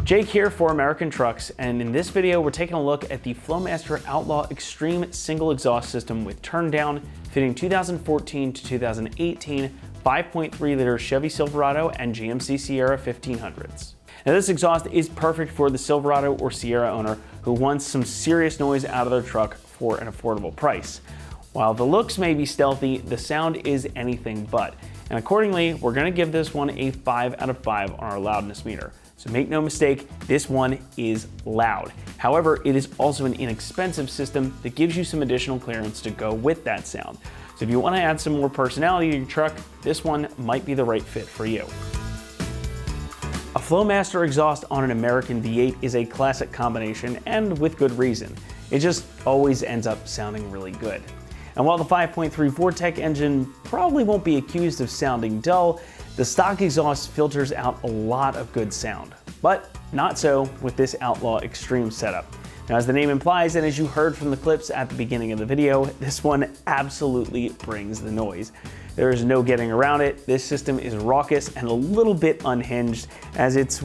Jake here for American Trucks, and in this video we're taking a look at the Flowmaster Outlaw Extreme single exhaust system with turn down, fitting 2014 to 2018 5.3 liter Chevy Silverado and GMC Sierra 1500s. Now this exhaust is perfect for the Silverado or Sierra owner who wants some serious noise out of their truck for an affordable price. While the looks may be stealthy, the sound is anything but. And accordingly, we're gonna give this one a 5 out of 5 on our loudness meter. So make no mistake, this one is loud. However, it is also an inexpensive system that gives you some additional clearance to go with that sound. So if you want to add some more personality to your truck, this one might be the right fit for you. A Flowmaster exhaust on an American V8 is a classic combination, and with good reason. It just always ends up sounding really good. And while the 5.3 Vortec engine probably won't be accused of sounding dull, the stock exhaust filters out a lot of good sound. But not so with this Outlaw Extreme setup. Now, as the name implies, and as you heard from the clips at the beginning of the video, this one absolutely brings the noise. There is no getting around it. This system is raucous and a little bit unhinged, as it's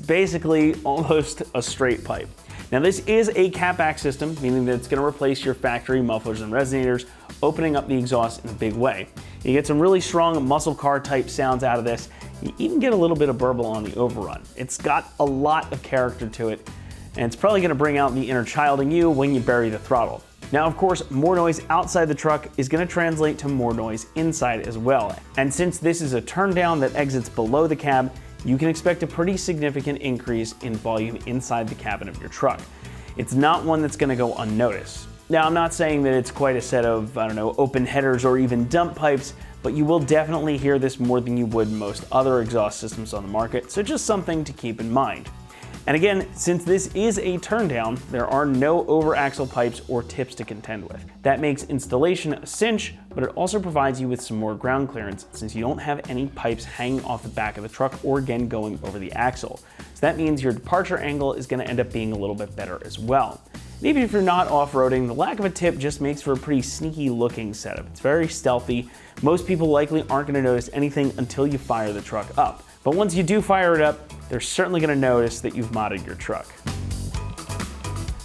basically almost a straight pipe. Now this is a catback system, meaning that it's going to replace your factory mufflers and resonators, opening up the exhaust in a big way. You get some really strong muscle car type sounds out of this. You even get a little bit of burble on the overrun. It's got a lot of character to it, and it's probably going to bring out the inner child in you when you bury the throttle. Now, of course, more noise outside the truck is going to translate to more noise inside as well. And since this is a turn down that exits below the cab, you can expect a pretty significant increase in volume inside the cabin of your truck. It's not one that's going to go unnoticed. Now, I'm not saying that it's quite a set of, open headers or even dump pipes, but you will definitely hear this more than you would most other exhaust systems on the market, so just something to keep in mind. And again, since this is a turn down, there are no over-axle pipes or tips to contend with. That makes installation a cinch, but it also provides you with some more ground clearance since you don't have any pipes hanging off the back of the truck or again going over the axle. So that means your departure angle is going to end up being a little bit better as well. And even if you're not off-roading, the lack of a tip just makes for a pretty sneaky looking setup. It's very stealthy. Most people likely aren't going to notice anything until you fire the truck up. But once you do fire it up, they're certainly going to notice that you've modded your truck.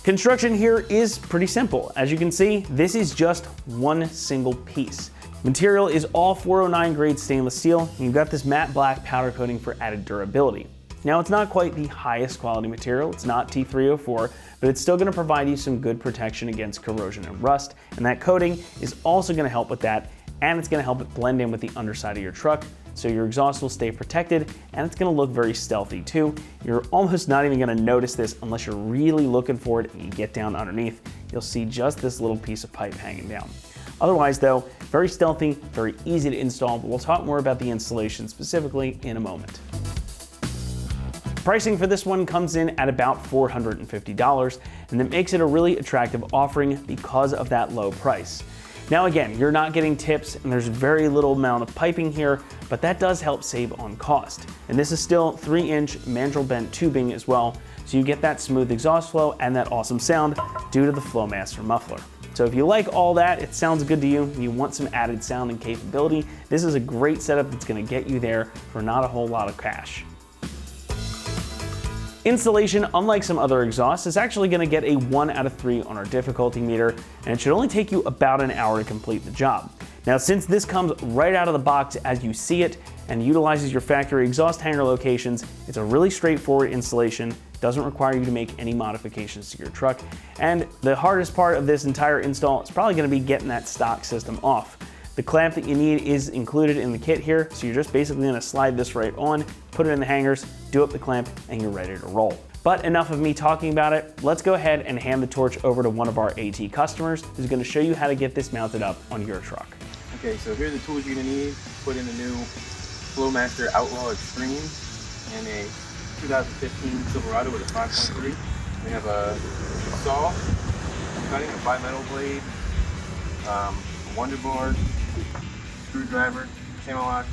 Construction here is pretty simple. As you can see, this is just one single piece. Material is all 409 grade stainless steel, and you've got this matte black powder coating for added durability. Now, it's not quite the highest quality material, it's not T304, but it's still going to provide you some good protection against corrosion and rust, and that coating is also going to help with that, and it's going to help it blend in with the underside of your truck, so your exhaust will stay protected, and it's going to look very stealthy too. You're almost not even going to notice this unless you're really looking for it and you get down underneath. You'll see just this little piece of pipe hanging down. Otherwise though, very stealthy, very easy to install, but we'll talk more about the installation specifically in a moment. Pricing for this one comes in at about $450, and that makes it a really attractive offering because of that low price. Now again, you're not getting tips and there's very little amount of piping here, but that does help save on cost. And this is still 3-inch mandrel bent tubing as well, so you get that smooth exhaust flow and that awesome sound due to the Flowmaster muffler. So if you like all that, it sounds good to you, and you want some added sound and capability, this is a great setup that's gonna get you there for not a whole lot of cash. Installation, unlike some other exhausts, is actually going to get a 1 out of 3 on our difficulty meter, and it should only take you about an hour to complete the job. Now, since this comes right out of the box as you see it and utilizes your factory exhaust hanger locations, it's a really straightforward installation, doesn't require you to make any modifications to your truck, and the hardest part of this entire install is probably going to be getting that stock system off. The clamp that you need is included in the kit here, so you're just basically going to slide this right on, put it in the hangers, do up the clamp, and you're ready to roll. But enough of me talking about it, let's go ahead and hand the torch over to one of our AT customers who's going to show you how to get this mounted up on your truck. Okay, so here are the tools you're going to need to put in the new Flowmaster Outlaw Extreme and a 2015 Silverado with a 5.3. We have a saw, cutting, a bimetal blade, a Wonder Board, screwdriver, channel locks,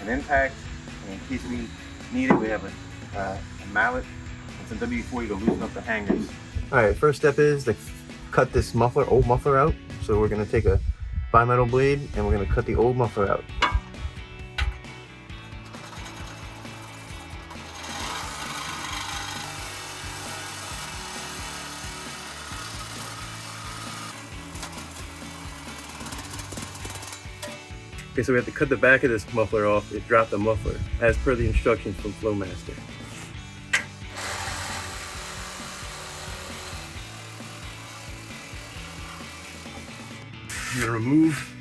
an impact, and in case we need it, we have a mallet and some WD-40 to loosen up the hangers. All right, first step is to cut this old muffler out. So we're going to take a bimetal blade and we're going to cut the old muffler out. Okay, so we have to cut the back of this muffler off to drop the muffler, as per the instructions from Flowmaster. I'm gonna remove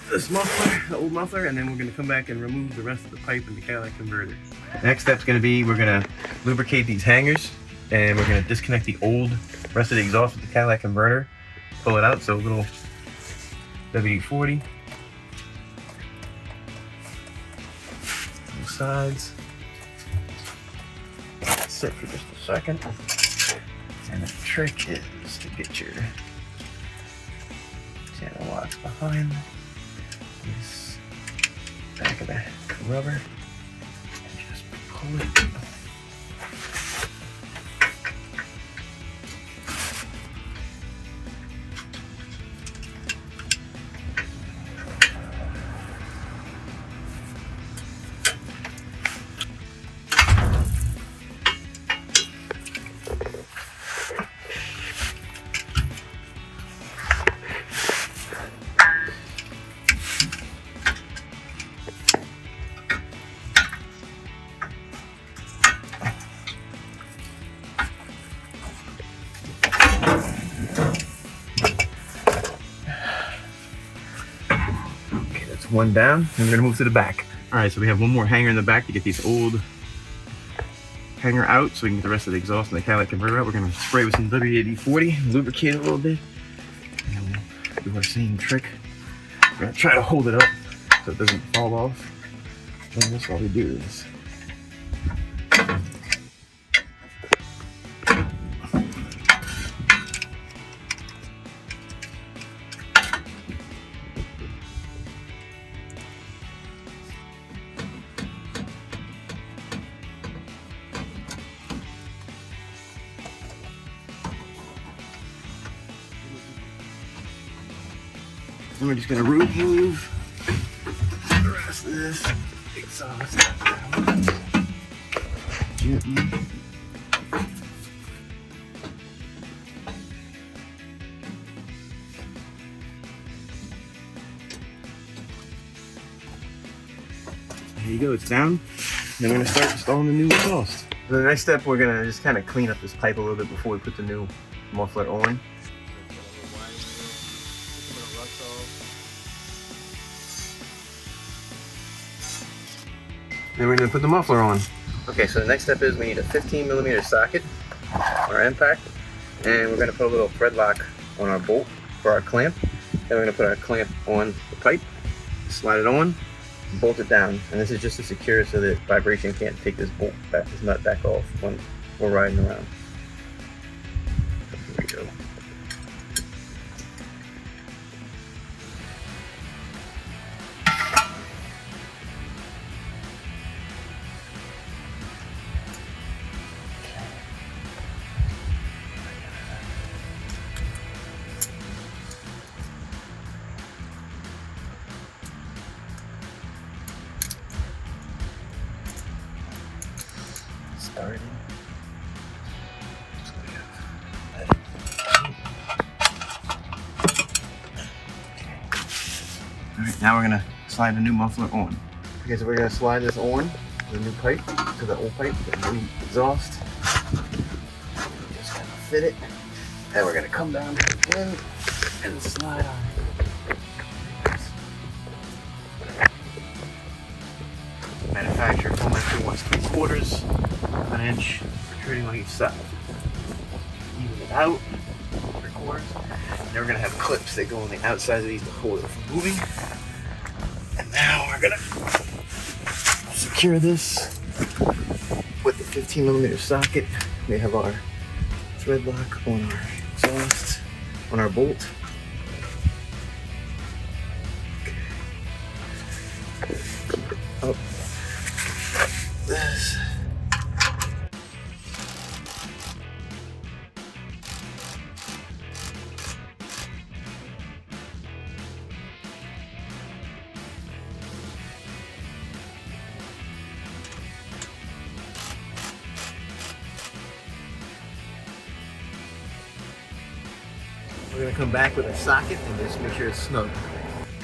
this muffler, the old muffler, and then we're gonna come back and remove the rest of the pipe and the catalytic converter. Next step's gonna be, we're gonna lubricate these hangers, and we're gonna disconnect the old rest of the exhaust with the catalytic converter, pull it out, so a little WD-40. Both sides. Sit for just a second. And the trick is to get your channel locks behind this back of the rubber and just pull it. One down, and we're gonna move to the back. All right, so we have one more hanger in the back to get these old hanger out so we can get the rest of the exhaust and the catalytic converter out. We're gonna spray with some WD-40, lubricate it a little bit, and then we'll do our same trick. We're gonna try to hold it up so it doesn't fall off. And that's all we do is and we're just gonna remove the rest of this exhaust gently. There you go, it's down. Then we're gonna start installing the new exhaust. So the next step, we're gonna just kind of clean up this pipe a little bit before we put the new muffler on. Then we're gonna put the muffler on. Okay, so the next step is we need a 15mm socket, our impact, and we're gonna put a little thread lock on our bolt for our clamp. Then we're gonna put our clamp on the pipe, slide it on, bolt it down, and this is just to secure it so that vibration can't take this bolt back, this nut back off when we're riding around. Here we go. Started. Alright, now we're gonna slide the new muffler on. Okay, so we're gonna slide this on the new pipe to the old pipe, the new exhaust. Just gonna fit it. And we're gonna come down again and slide on. Manufacturer Flowmaster wants 3/4 of an inch protruding on each side. Even it out, 3/4. And then we're gonna have clips that go on the outside of these to hold it from moving. And now we're gonna secure this with the 15mm socket. We have our thread lock on our exhaust, on our bolt. Up this. We're gonna come back with a socket and just make sure it's snug.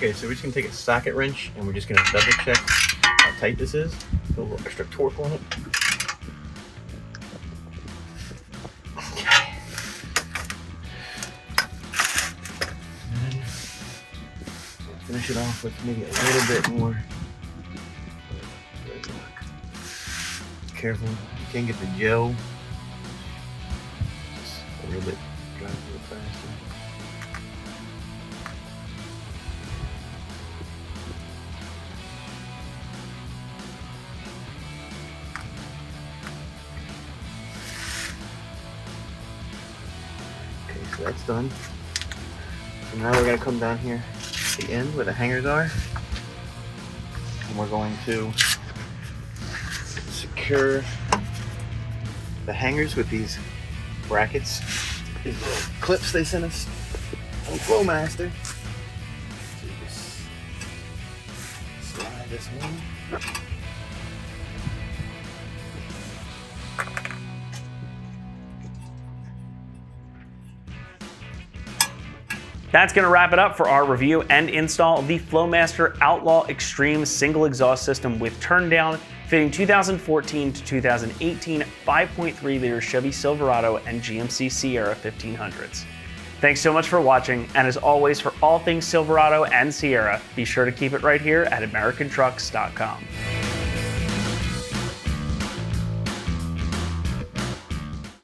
Okay, so we're just gonna take a socket wrench and we're just gonna double check how tight this is. Put a little extra torque on it. Okay. And then finish it off with maybe a little bit more. Careful, you can't get the gel. Just a little bit, drive a little faster. Okay, so that's done. So now we're gonna come down here at the end where the hangers are, and we're going to secure the hangers with these brackets, these little clips they sent us from Flowmaster. So you just slide this one. That's going to wrap it up for our review and install of the Flowmaster Outlaw Extreme single exhaust system with turn down, fitting 2014 to 2018 5.3 liter Chevy Silverado and GMC Sierra 1500s. Thanks so much for watching, and as always, for all things Silverado and Sierra, be sure to keep it right here at AmericanTrucks.com.